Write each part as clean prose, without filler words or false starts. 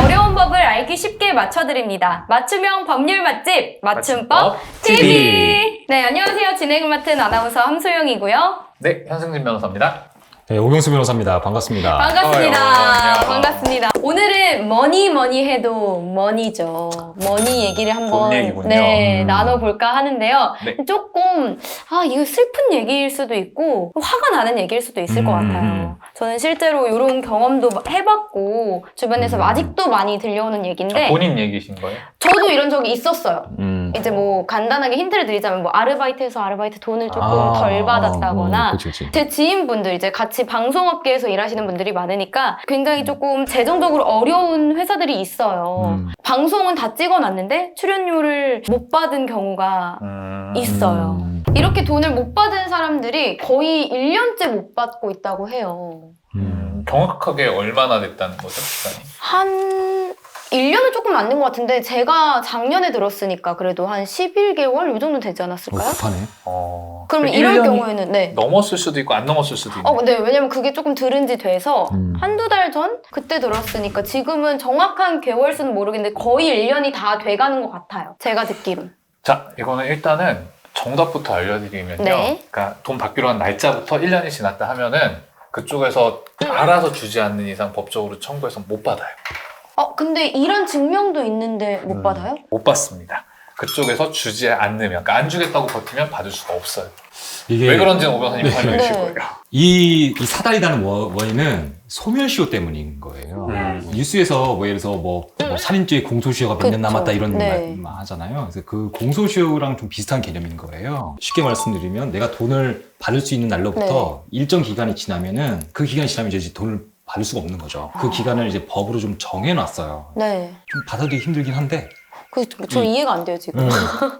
어려운 법을 알기 쉽게 맞춰드립니다. 맞춤형 법률 맛집 맞춤법 TV. TV. 네, 안녕하세요. 진행을 맡은 아나운서 함소영이고요. 네, 현승진 변호사입니다. 네, 오경수 변호사입니다. 반갑습니다. 반갑습니다. 안녕. 반갑습니다. 오늘은 뭐니 해도 머니죠. 머니 얘기를 한번 돈 얘기군요. 나눠볼까 하는데요. 네. 조금 이거 슬픈 얘기일 수도 있고 화가 나는 얘기일 수도 있을 것 같아요. 저는 실제로 이런 경험도 해봤고 주변에서 아직도 많이 들려오는 얘기인데 본인 얘기신 거예요? 저도 이런 적이 있었어요. 음. 이제 뭐 간단하게 힌트를 드리자면 뭐 아르바이트에서 아르바이트 돈을 조금 덜 받았다거나 그치. 제 지인분들 이제 같이 방송업계에서 일하시는 분들이 많으니까 굉장히 조금 재정적으로 어려운 회사들이 있어요. 방송은 다 찍어놨는데 출연료를 못 받은 경우가 있어요. 이렇게 돈을 못 받은 사람들이 거의 1년째 못 받고 있다고 해요. 정확하게 얼마나 됐다는 거죠, 시간이? 한 1년은 조금 안 된 것 같은데 제가 작년에 들었으니까 그래도 한 11개월 이 정도 되지 않았을까요? 급하네. 그러면 이럴 경우에는 네. 넘었을 수도 있고 안 넘었을 수도 있고. 네, 왜냐면 그게 조금 들은 지 돼서 한두 달 전? 그때 들었으니까 지금은 정확한 개월 수는 모르겠는데 거의 1년이 다 돼가는 것 같아요. 제가 듣기론. 자, 이거는 일단은 정답부터 알려드리면요. 네. 그러니까 돈 받기로 한 날짜부터 1년이 지났다 하면은 그쪽에서 알아서 주지 않는 이상 법적으로 청구해서 못 받아요. 근데 이런 증명도 있는데 못 받아요? 못 받습니다. 그쪽에서 주지 않으면, 그러니까 안 주겠다고 버티면 받을 수가 없어요. 이게 왜 그런지는 오 변호사님 설명해 주실 네. 거예요. 이 사달이라는 원인은 소멸시효 때문인 거예요. 뉴스에서 뭐 예를 들어서 뭐 살인죄 공소시효가 몇 년 그쵸. 남았다 이런 네. 말 하잖아요. 그래서 그 공소시효랑 좀 비슷한 개념인 거예요. 쉽게 말씀드리면 내가 돈을 받을 수 있는 날로부터 일정 기간이 지나면은 그 기간이 지나면 이제 돈을 받을 수가 없는 거죠. 그 기간을 이제 법으로 좀 정해놨어요. 네. 좀 받아들이기 힘들긴 한데. 저 이해가 안 돼요, 지금.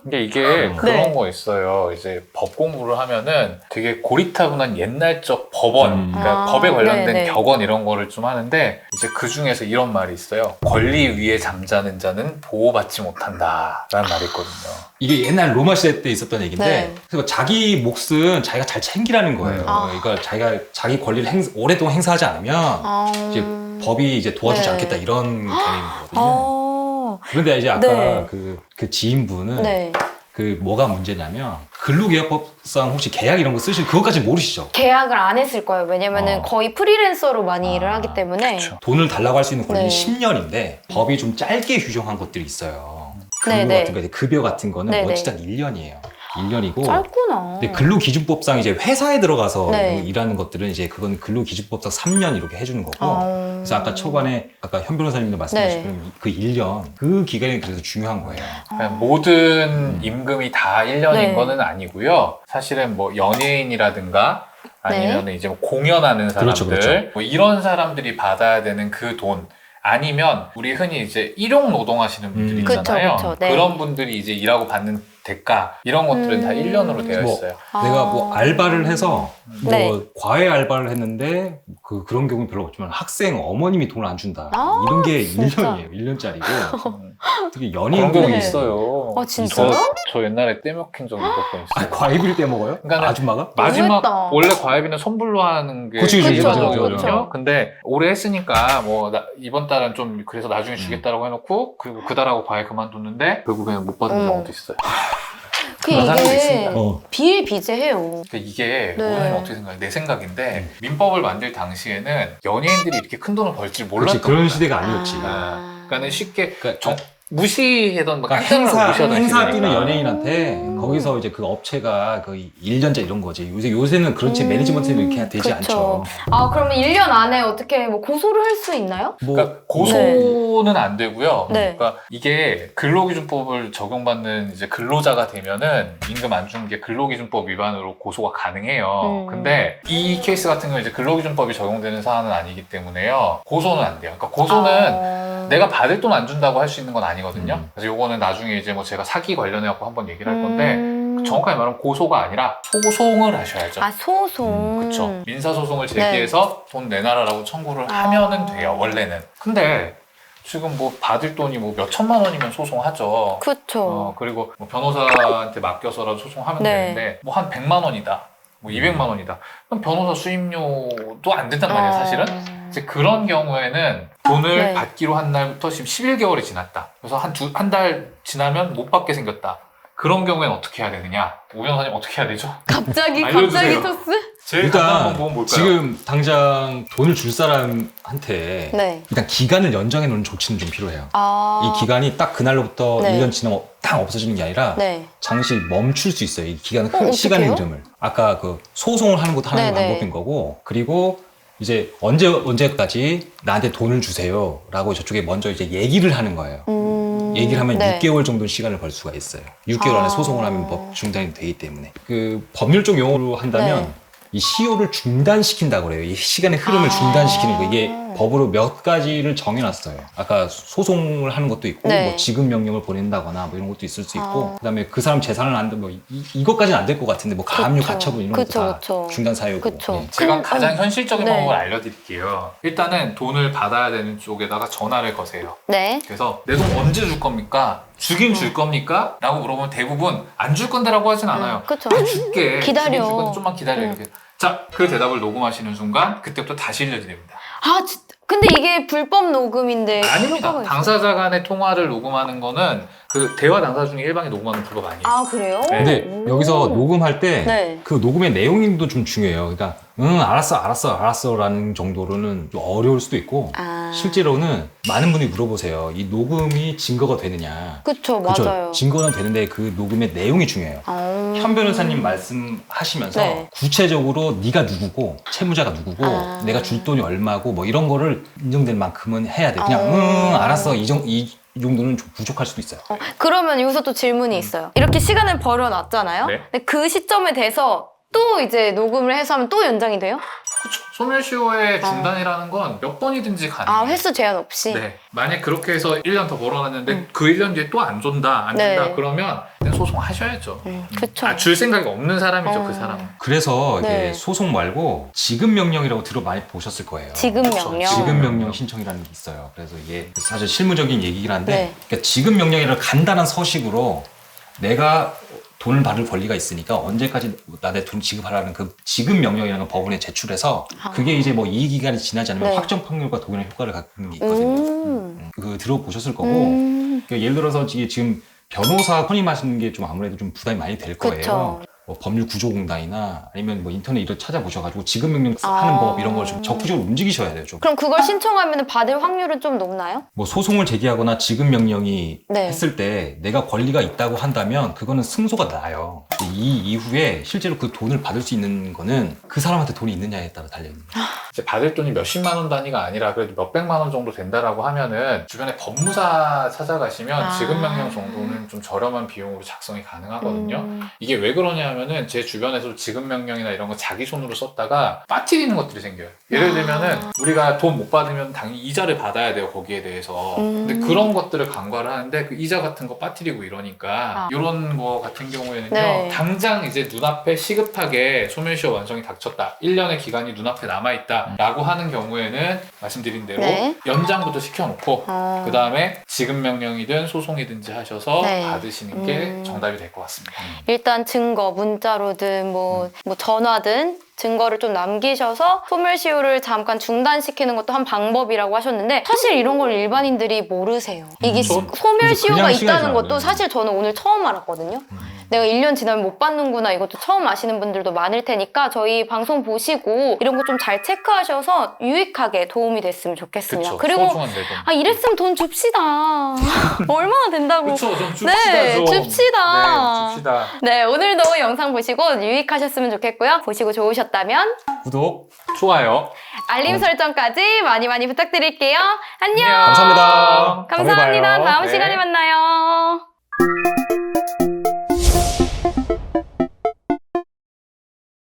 근데 이게 그런 네. 거 있어요. 이제 법 공부를 하면은 되게 고리타분한 옛날적 법원, 그러니까 법에 관련된 네네. 격언 이런 거를 좀 하는데 이제 그 중에서 이런 말이 있어요. 권리 위에 잠자는 자는 보호받지 못한다라는 말이 있거든요. 이게 옛날 로마 시대 때 있었던 얘기인데 네. 그래서 자기 몫은 자기가 잘 챙기라는 거예요. 그러니까 자기가 자기 권리를 오랫동안 행사하지 않으면 이제 법이 이제 도와주지 네. 않겠다 이런 개념인 거거든요. 그런데 이제 아까 네. 그 지인분은 네. 그 뭐가 문제냐면 근로계약법상 혹시 계약 이런 거 쓰실 그것까지 모르시죠? 계약을 안 했을 거예요. 왜냐면은 어. 거의 프리랜서로 많이 일을 하기 때문에. 그쵸. 돈을 달라고 할 수 있는 권리는 네. 10년인데 법이 좀 짧게 규정한 것들이 있어요. 네, 근로 네. 같은 거, 이제 급여 같은 거는 네, 네. 원칙상 1년이에요. 1년이고 짧구나. 근데 근로기준법상 이제 회사에 들어가서 네. 일하는 것들은 이제 그건 근로기준법상 3년 이렇게 해주는 거고 그래서 아까 초반에 아까 현 변호사님도 말씀하신 네. 그 1년 그 기간이 그래서 중요한 거예요. 그러니까 모든 임금이 다 1년인 네. 거는 아니고요. 사실은 뭐 연예인이라든가 아니면 이제 뭐 공연하는 사람들 그렇죠. 뭐 이런 사람들이 받아야 되는 그 돈 아니면 우리 흔히 이제 일용 노동하시는 분들 있잖아요. 그쵸, 네. 그런 분들이 이제 일하고 받는 대가 이런 것들은 다 1년으로 되어 뭐, 있어요. 내가 뭐 알바를 해서 뭐 네. 과외 알바를 했는데 그런 경우는 별로 없지만 학생 어머님이 돈을 안 준다 이런 게 진짜. 1년이에요. 1년짜리고 되게 그런 연예인들이 경우 네. 있어요. 진짜요? 저 옛날에 떼먹힌 적이 몇 번 있어요. 과외비를 떼먹어요? 그러니까 아줌마가? 마지막 너무했다. 원래 과외비는 선불로 하는 게 그치, 일반적이거든요. 그쵸. 근데 오래 했으니까 뭐 이번 달은 좀 그래서 나중에 주겠다라고 해놓고 그리고 그 달하고 과외 그만뒀는데 결국에는 못 받은 경우도 있어요. 그런 사람들이 이게 있습니다. 비일비재해요. 그러니까 이게 네. 오늘 어떻게 생각해요? 내 생각인데 민법을 만들 당시에는 연예인들이 이렇게 큰 돈을 벌지 그렇지, 몰랐던 그런 거야. 시대가 아니었지. 그러니까는 쉽게 그러니까 무시하던 뭐 그러니까 깜짝이야 무시하던 행사 뛰는 시대니까. 연예인한테 거기서 이제 그 업체가 거의 1년째 이런 거지. 요새는 그렇지 매니지먼트는 이렇게 되지 그쵸. 않죠. 그러면 1년 안에 어떻게 뭐 고소를 할 수 있나요? 뭐 그러니까 고소는 안 되고요. 네. 그러니까 이게 근로기준법을 적용받는 이제 근로자가 되면은 임금 안 주는 게 근로기준법 위반으로 고소가 가능해요. 근데 이 케이스 같은 경우 이제 근로기준법이 적용되는 사안은 아니기 때문에요. 고소는 안 돼요. 그러니까 고소는 내가 받을 돈 안 준다고 할 수 있는 건 아니거든요. 그래서 요거는 나중에 이제 뭐 제가 사기 관련해갖고 한번 얘기를 할 건데 정확하게 말하면 고소가 아니라 소송을 하셔야죠. 소송. 그렇죠. 민사소송을 제기해서 돈 내놔라라고 청구를 하면은 돼요, 원래는. 근데 지금 뭐 받을 돈이 뭐 몇 천만 원이면 소송하죠. 그쵸. 그리고 뭐 변호사한테 맡겨서라도 소송하면 네. 되는데 뭐 한 100만 원이다. 뭐 200만 원이다. 그럼 변호사 수임료도 안 된단 말이에요, 사실은. 이제 그런 경우에는 돈을 네. 받기로 한 날부터 지금 11개월이 지났다. 그래서 한 달 지나면 못 받게 생겼다. 그런 경우에는 어떻게 해야 되느냐? 오 변호사님 어떻게 해야 되죠? 갑자기 알려주세요. 토스? 제일 간단한 일단 방법은 뭘까요? 지금 당장 돈을 줄 사람한테 네. 일단 기간을 연장해 놓는 조치는 좀 필요해요. 아. 이 기간이 딱 그날로부터 네. 1년 지나면 딱 없어지는 게 아니라 네. 잠시 멈출 수 있어요. 이 기간은 어떡해요? 시간의 흐름을. 아까 그 소송을 하는 것도 하나의 네네. 방법인 거고, 그리고 이제 언제까지 나한테 돈을 주세요라고 저쪽에 먼저 이제 얘기를 하는 거예요. 얘기를 하면 네. 6개월 정도 시간을 벌 수가 있어요. 6개월 안에 아. 소송을 하면 법 중단이 되기 때문에. 그 법률적 용어로 한다면 네. 이 시효를 중단시킨다고 그래요. 이 시간의 흐름을 아. 중단시키는 거. 이게 법으로 몇 가지를 정해놨어요. 아까 소송을 하는 것도 있고, 네. 뭐 지급 명령을 보낸다거나 뭐 이런 것도 있을 수 있고, 아. 그다음에 그 사람 재산을 안, 뭐 이것까지는 안 될 것 같은데, 뭐 가압류, 그쵸. 가처분 이런 그쵸, 것도 다 그쵸. 중단 사유고. 그쵸. 네. 제가 가장 현실적인 네. 방법을 알려드릴게요. 일단은 돈을 받아야 되는 쪽에다가 전화를 거세요. 네. 그래서 내 돈 언제 줄 겁니까? 주긴 줄 겁니까? 라고 물어보면 대부분 안 줄 건데라고 하진 않아요. 그쵸. 아, 줄게. 기다려. 주긴 줄 건데 좀만 기다려. 이렇게. 자, 그 대답을 녹음하시는 순간 그때부터 다시 일려드립니다. 아, 근데 이게 불법 녹음인데. 아닙니다. 효과가 있어요? 당사자 간의 통화를 녹음하는 거는 그 대화 당사자 중에 일방이 녹음하는 불법 아니에요. 아, 그래요? 네. 근데 여기서 녹음할 때 그 네. 녹음의 내용도 좀 중요해요. 그러니까 알았어라는 정도로는 좀 어려울 수도 있고, 아. 실제로는 많은 분이 물어보세요. 이 녹음이 증거가 되느냐? 그쵸, 그쵸? 맞아요. 증거는 되는데 그 녹음의 내용이 중요해요. 아. 현 변호사님 말씀하시면서 네. 구체적으로 네가 누구고 채무자가 누구고 아. 내가 줄 돈이 얼마고 뭐 이런 거를 인정될 만큼은 해야 돼. 그냥 알았어 이 정도는 좀 부족할 수도 있어요. 그러면 여기서 또 질문이 있어요. 이렇게 시간을 벌여놨잖아요. 네. 근데 그 시점에 대해서 또 이제 녹음을 해서 하면 또 연장이 돼요? 그렇죠. 소멸시효의 중단이라는 건 몇 번이든지 가능해요. 아, 횟수 제한 없이? 네. 만약 그렇게 해서 1년 더 벌어놨는데 그 1년 뒤에 또 안 준다, 안 네. 준다 그러면 그냥 소송하셔야죠. 그쵸. 아, 줄 생각이 없는 사람이죠, 그 사람은. 그래서 이게 네. 소송 말고 지급 명령이라고 많이 보셨을 거예요. 지급 그쵸. 명령. 지급 명령 신청이라는 게 있어요. 그래서 이게 사실 실무적인 얘기긴 한데, 네. 그러니까 지급 명령이라는 간단한 서식으로 내가 돈을 받을 권리가 있으니까 언제까지 나한테 돈 지급하라는 그 지급 명령이라는 걸 법원에 제출해서 그게 이제 뭐 이 기간이 지나지 않으면 네. 확정 판결과 동일한 효과를 갖는 게 있거든요. 그 들어보셨을 거고, 그러니까 예를 들어서 지금 변호사 선임하시는 게 좀 아무래도 좀 부담이 많이 될 거예요. 그쵸. 뭐 법률구조공단이나 아니면 뭐 인터넷 이런 찾아보셔가지고 지급 명령 아. 하는 법 이런 걸 좀 적극적으로 움직이셔야 돼요. 좀. 그럼 그걸 신청하면 받을 확률은 좀 높나요? 뭐 소송을 제기하거나 지급 명령이 네. 했을 때 내가 권리가 있다고 한다면 그거는 승소가 나요. 이 이후에 실제로 그 돈을 받을 수 있는 거는 그 사람한테 돈이 있느냐에 따라 달려있는 거예요. 이제 받을 돈이 몇십만 원 단위가 아니라 그래도 몇백만 원 정도 된다라고 하면은 주변에 법무사 찾아가시면 아. 지급 명령 정도는 좀 저렴한 비용으로 작성이 가능하거든요. 이게 왜 그러냐면은 제 주변에서 지급 명령이나 이런 거 자기 손으로 썼다가 빠뜨리는 것들이 생겨요. 예를 들면은 우리가 돈 못 받으면 당연히 이자를 받아야 돼요, 거기에 대해서. 근데 그런 것들을 간과를 하는데 그 이자 같은 거 빠뜨리고 이러니까 이런 거 같은 경우에는요, 네. 당장 이제 눈앞에 시급하게 소멸시효 완성이 닥쳤다, 1년의 기간이 눈앞에 남아있다 라고 하는 경우에는 말씀드린 대로 네. 연장부터 시켜놓고 어. 그 다음에 지급 명령이든 소송이든지 하셔서 네. 받으시는 게 정답이 될 것 같습니다. 일단 증거, 문자로든 뭐 전화든 증거를 좀 남기셔서 소멸시효를 잠깐 중단시키는 것도 한 방법이라고 하셨는데 사실 이런 걸 일반인들이 모르세요. 이게 소멸시효가 그냥 있다는 시간이 것도 지나면. 사실 저는 오늘 처음 알았거든요. 내가 1년 지나면 못 받는구나, 이것도 처음 아시는 분들도 많을 테니까 저희 방송 보시고 이런 거 좀 잘 체크하셔서 유익하게 도움이 됐으면 좋겠습니다. 그쵸. 그리고 소중한 내 돈. 아, 이랬으면 돈 줍시다. 얼마나 된다고. 그쵸, 좀 줍시다. 네, 좀. 줍시다. 네, 줍시다. 네, 오늘도 영상 보시고 유익하셨으면 좋겠고요. 보시고 좋으셨다면 구독, 좋아요. 알림 설정까지 많이 많이 부탁드릴게요. 안녕. 안녕. 감사합니다. 다음에 감사합니다. 봐요. 다음 네. 시간에 만나요.